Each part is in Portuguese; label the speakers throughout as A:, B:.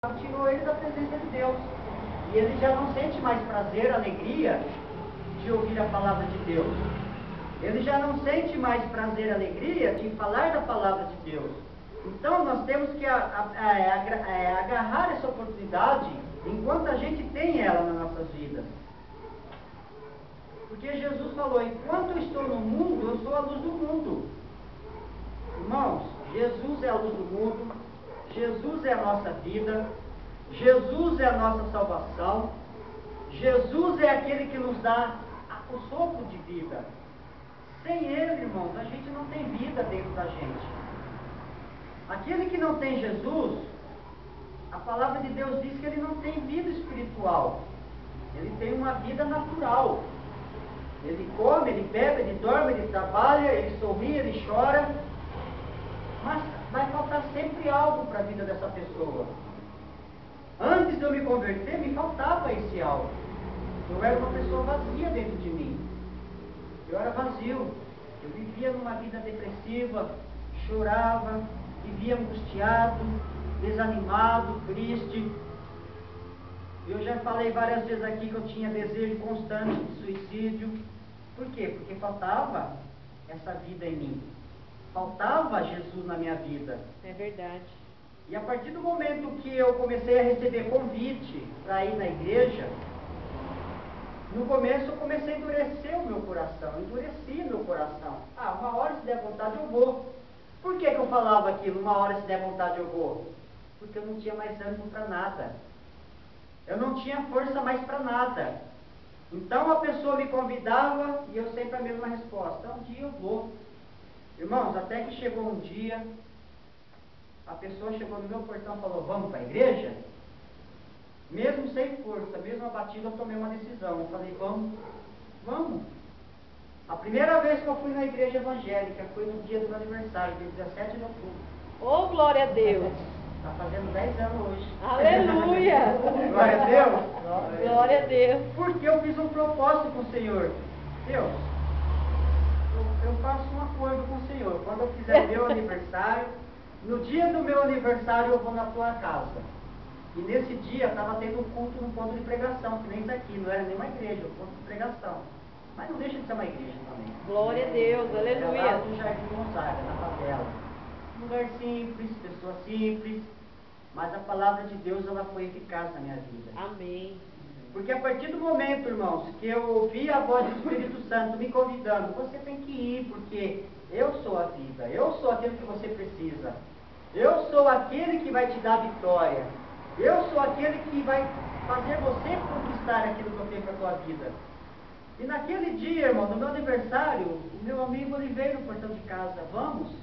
A: tirou ele da presença de Deus. E ele já não sente mais prazer, alegria de ouvir a palavra de Deus. Ele já não sente mais prazer, alegria de falar da palavra de Deus. Então nós temos que agarrar essa oportunidade enquanto a gente tem ela nas nossas vidas. Porque Jesus falou, enquanto eu estou no mundo, eu sou a luz do mundo. Irmãos, Jesus é a luz do mundo, Jesus é a nossa vida, Jesus é a nossa salvação, Jesus é aquele que nos dá o sopro de vida. Sem Ele, irmãos, a gente não tem vida dentro da gente. Aquele que não tem Jesus, a palavra de Deus diz que ele não tem vida espiritual. Ele tem uma vida natural. Ele come, ele bebe, ele dorme, ele trabalha, ele sorri, ele chora. Mas vai faltar sempre algo para a vida dessa pessoa. Antes de eu me converter, me faltava esse algo. Eu era uma pessoa vazia dentro de mim. Eu era vazio. Eu vivia numa vida depressiva, chorava, vivia angustiado, desanimado, triste. Eu já falei várias vezes aqui que eu tinha desejo constante de suicídio. Por quê? Porque faltava essa vida em mim. Faltava Jesus na minha vida.
B: É verdade.
A: E a partir do momento que eu comecei a receber convite para ir na igreja, no começo eu comecei a endurecer o meu coração. Endureci meu coração. Uma hora se der vontade eu vou. Por que eu falava aquilo? Uma hora se der vontade eu vou? Porque eu não tinha mais ânimo para nada. Eu não tinha força mais para nada. Então a pessoa me convidava e eu sempre a mesma resposta. Um dia eu vou. Irmãos, até que chegou um dia, a pessoa chegou no meu portão e falou, vamos para a igreja? Mesmo sem força, mesmo abatido, eu tomei uma decisão. Eu falei, vamos. A primeira vez que eu fui na igreja evangélica foi no dia do meu aniversário, dia 17 de outubro.
B: Oh, glória a Deus!
A: Está fazendo 10 anos hoje.
B: Aleluia!
A: Glória a Deus!
B: Glória a Deus!
A: Porque eu fiz um propósito com o Senhor. Deus, eu faço um acordo com o Senhor. Quando eu fizer meu aniversário, no dia do meu aniversário eu vou na tua casa. E nesse dia estava tendo um culto num ponto de pregação, que nem isso aqui, não era nem uma igreja, um ponto de pregação. Mas não deixa de ser uma igreja também.
B: Glória a Deus, aleluia.
A: É lá no Jardim Gonzaga, na favela. Um lugar simples, pessoa simples, mas a palavra de Deus ela foi eficaz na minha vida.
B: Amém.
A: Porque a partir do momento, irmãos, que eu ouvi a voz do Espírito Santo me convidando, você tem que ir, porque eu sou a vida, eu sou aquele que você precisa. Eu sou aquele que vai te dar vitória. Eu sou aquele que vai fazer você conquistar aquilo que eu tenho para a tua vida. E naquele dia, irmão, no meu aniversário, o meu amigo ele veio no portão de casa, vamos? Eu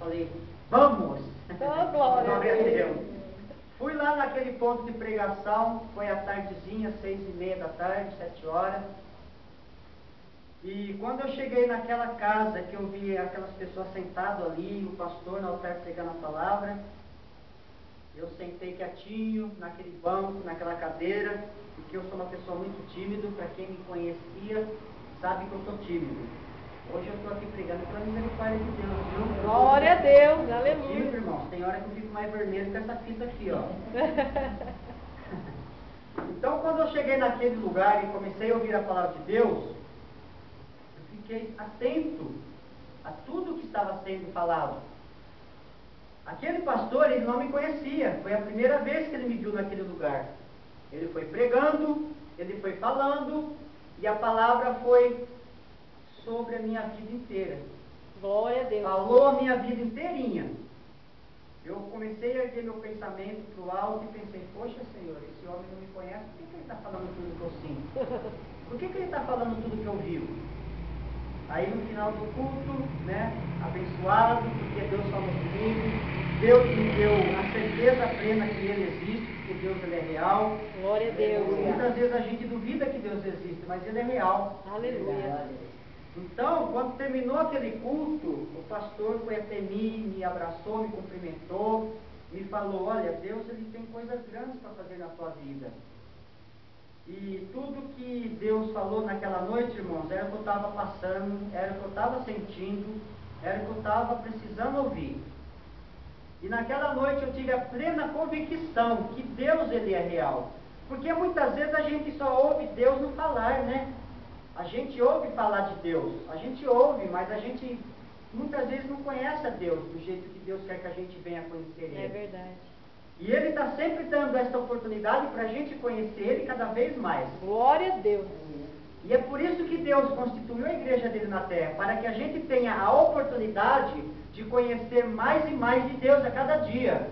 A: falei, vamos!
B: Oh, glória a Deus!
A: Fui lá naquele ponto de pregação, foi à tardezinha, 6:30 da tarde, 7 horas. E quando eu cheguei naquela casa, que eu vi aquelas pessoas sentadas ali, o pastor no altar pregando a palavra, eu sentei quietinho, naquele banco, naquela cadeira, porque eu sou uma pessoa muito tímida, para quem me conhecia, sabe que eu sou tímido. Hoje eu estou aqui pregando pela misericórdia de Deus, viu?
B: Glória a Deus,
A: Tímido,
B: aleluia.
A: irmãos, tem hora que eu fico mais vermelho que essa fita aqui, ó. Então, quando eu cheguei naquele lugar e comecei a ouvir a palavra de Deus, eu fiquei atento a tudo que estava sendo falado. Aquele pastor, ele não me conhecia, foi a primeira vez que ele me viu naquele lugar. Ele foi pregando, ele foi falando, e a palavra foi sobre a minha vida inteira.
B: Glória a Deus.
A: Falou a minha vida inteirinha. Eu comecei a erguer meu pensamento para o alto e pensei, poxa Senhor, esse homem não me conhece, por que ele está falando tudo que eu sinto? Por que ele está falando tudo que eu vivo? Aí no final do culto, abençoado, porque Deus falou comigo, Deus me deu a certeza plena que Ele existe, porque Deus ele é real.
B: Glória a Deus.
A: Muitas vezes a gente duvida que Deus existe, mas Ele é real.
B: Aleluia.
A: Então, quando terminou aquele culto, o pastor foi até mim, me abraçou, me cumprimentou, me falou, olha, Deus ele tem coisas grandes para fazer na tua vida. E tudo que Deus falou naquela noite, irmãos, era o que eu estava passando, era o que eu estava sentindo, era o que eu estava precisando ouvir. E naquela noite eu tive a plena convicção que Deus, Ele é real. Porque muitas vezes a gente só ouve Deus no falar, né? A gente ouve falar de Deus, a gente ouve, mas a gente muitas vezes não conhece a Deus do jeito que Deus quer que a gente venha conhecer Ele.
B: É verdade.
A: E Ele está sempre dando essa oportunidade para a gente conhecer Ele cada vez mais.
B: Glória a Deus.
A: E é por isso que Deus constituiu a igreja dele na terra, para que a gente tenha a oportunidade de conhecer mais e mais de Deus a cada dia.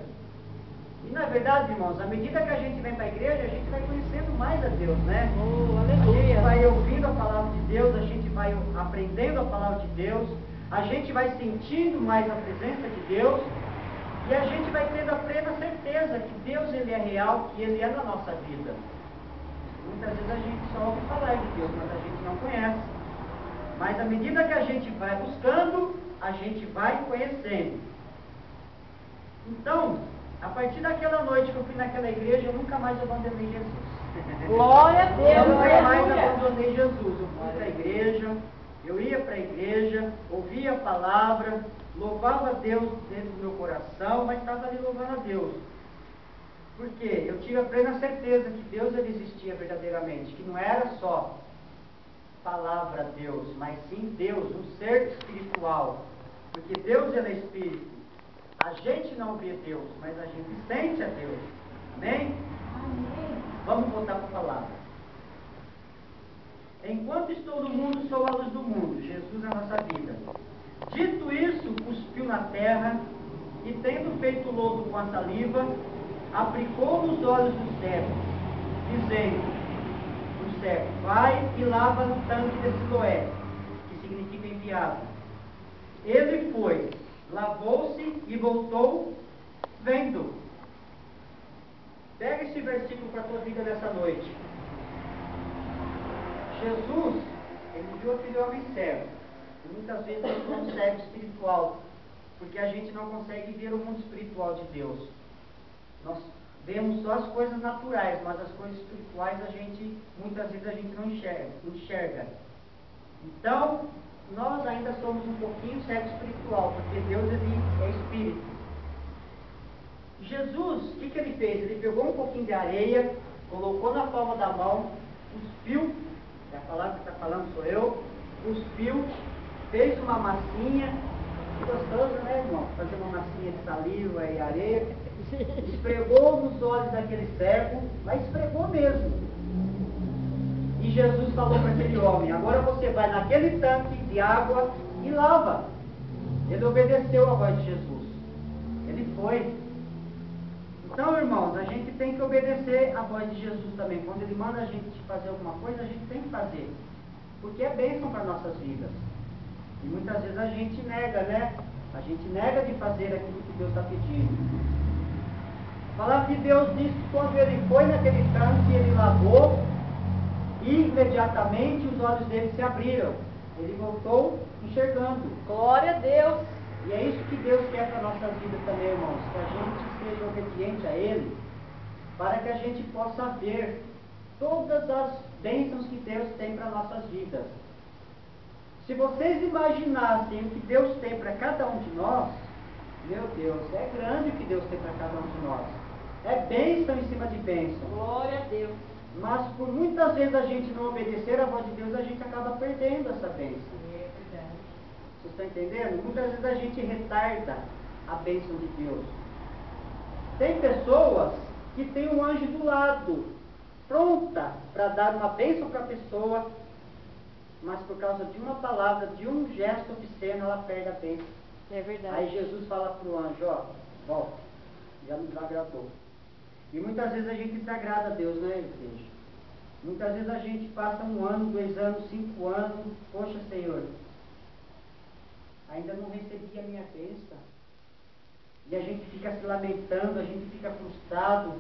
A: E na verdade, irmãos, à medida que a gente vem para a igreja, a gente vai conhecendo mais a Deus, né?
B: Oh,
A: A gente
B: aleluia.
A: vai ouvindo a palavra de Deus, a gente vai aprendendo a palavra de Deus, a gente vai sentindo mais a presença de Deus, e a gente vai tendo a plena certeza que Deus, Ele é real, que Ele é na nossa vida. Muitas vezes a gente só ouve falar de Deus, mas a gente não conhece. Mas à medida que a gente vai buscando, a gente vai conhecendo. Então, a partir daquela noite que eu fui naquela igreja, eu nunca mais abandonei Jesus.
B: Glória a Deus.
A: Eu nunca mais
B: Aleluia.
A: abandonei Jesus. Eu fui para a igreja, eu ia para a igreja, ouvia a palavra, louvava a Deus dentro do meu coração, mas estava ali louvando a Deus. Porque eu tive a plena certeza que Deus ele existia verdadeiramente, que não era só palavra Deus, mas sim Deus, um ser espiritual. Porque Deus ele é espírito. A gente não vê Deus, mas a gente sente a Deus. Amém?
C: Amém.
A: Vamos voltar para a palavra. Enquanto estou no mundo, sou a luz do mundo. Jesus é a nossa vida. Dito isso, cuspiu na terra e, tendo feito lodo com a saliva, aplicou nos olhos do cego, dizendo: o cego, vai e lava no tanque de Siloé, que significa enviado. Ele foi, lavou-se e voltou vendo. Pega esse versículo para a tua vida nessa noite. Jesus, ele viu aquele homem cego. E muitas vezes nós somos cego espiritual, porque a gente não consegue ver o mundo espiritual de Deus. Nós vemos só as coisas naturais, mas as coisas espirituais muitas vezes a gente não enxerga. Então, nós ainda somos um pouquinho cego espiritual, porque Deus ele é espírito. Jesus, o que ele fez? Ele pegou um pouquinho de areia, colocou na palma da mão, cuspiu, a palavra que está falando sou eu, cuspiu, fez uma massinha, que gostoso, né, irmão? Fazer uma massinha de saliva e areia, esfregou nos olhos daquele cego, mas esfregou mesmo. E Jesus falou para aquele homem: agora você vai naquele tanque de água e lava. Ele obedeceu a voz de Jesus. Ele foi. Então, irmãos, a gente tem que obedecer a voz de Jesus também. Quando Ele manda a gente fazer alguma coisa, a gente tem que fazer. Porque é bênção para nossas vidas. E muitas vezes a gente nega, né? A gente nega de fazer aquilo que Deus está pedindo. A palavra de Deus diz que quando ele foi naquele tanque, ele lavou, e imediatamente os olhos dele se abriram. Ele voltou enxergando.
B: Glória a Deus.
A: E é isso que Deus quer para a nossa vida também, irmãos. Que a gente seja obediente a Ele, para que a gente possa ver todas as bênçãos que Deus tem para nossas vidas. Se vocês imaginassem o que Deus tem para cada um de nós, meu Deus, é grande o que Deus tem para cada um de nós. É bênção em cima de bênção.
B: Glória a Deus.
A: Mas por muitas vezes a gente não obedecer a voz de Deus, a gente acaba perdendo essa bênção.
B: É verdade.
A: Vocês estão entendendo? Muitas vezes a gente retarda a bênção de Deus. Tem pessoas que têm um anjo do lado, pronta para dar uma bênção para a pessoa, mas por causa de uma palavra, de um gesto obsceno, ela perde a bênção.
B: É verdade.
A: Aí Jesus fala para o anjo: ó, volta, já me desagradou. E muitas vezes a gente desagrada a Deus, né, igreja? Muitas vezes a gente passa 1 ano, 2 anos, 5 anos, poxa, Senhor, ainda não recebi a minha bênção. E a gente fica se lamentando, a gente fica frustrado,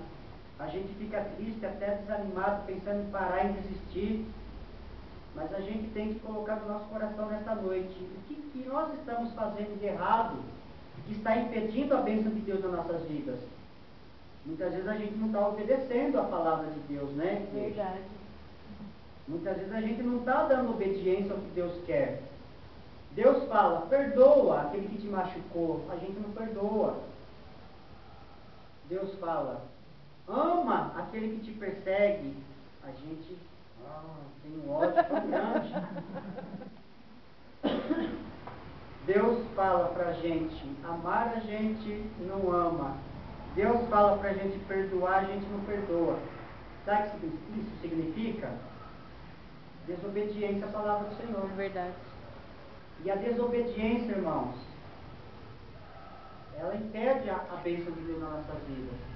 A: a gente fica triste, até desanimado, pensando em parar, em desistir. Mas a gente tem que colocar no nosso coração nessa noite o que nós estamos fazendo de errado, que está impedindo a bênção de Deus nas nossas vidas. Muitas vezes a gente não está obedecendo a palavra de Deus, né?
B: Verdade.
A: Muitas vezes a gente não está dando obediência ao que Deus quer. Deus fala: perdoa aquele que te machucou. A gente não perdoa. Deus fala, ama aquele que te persegue. A gente tem um ódio tão grande. Deus fala pra gente amar, a gente não ama. Deus fala pra gente perdoar, a gente não perdoa. Sabe o que isso significa? Desobediência à palavra do Senhor.
B: É verdade.
A: E a desobediência, irmãos, ela impede a bênção de Deus nas nossas vidas.